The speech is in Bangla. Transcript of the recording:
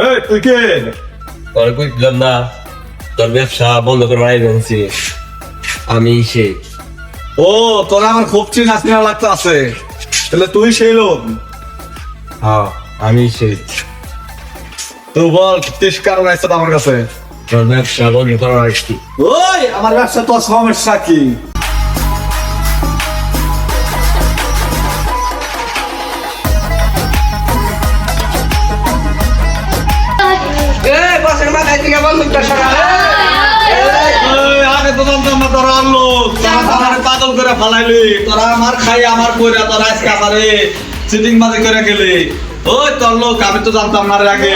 এই তুই কে? তোর বুঝলাম না, তোর ব্যবসা বন্ধ করে আইছি আমি সে। ও তোরা আমার খুব চিনা চিনা লাগতে আছে, তাহলে তুই সেই লোক? হ্যাঁ আমি সে। তো বল কিস কারণ আছে আমার কাছে? তোর ব্যবসা বন্ধ করে আইছি। ওই আমার ব্যবসা তোর সমস্যা কি? আগে তো জানতাম না তোরা আনলো, তোরা আমার পাগল করে ফালাইলি, তোরা আমার খাই আমার কইরা তোরা আজকে আমারে চিটিং বাজে করে গেলি। ওই তোর লোক, আমি তো জানতাম না রে আগে।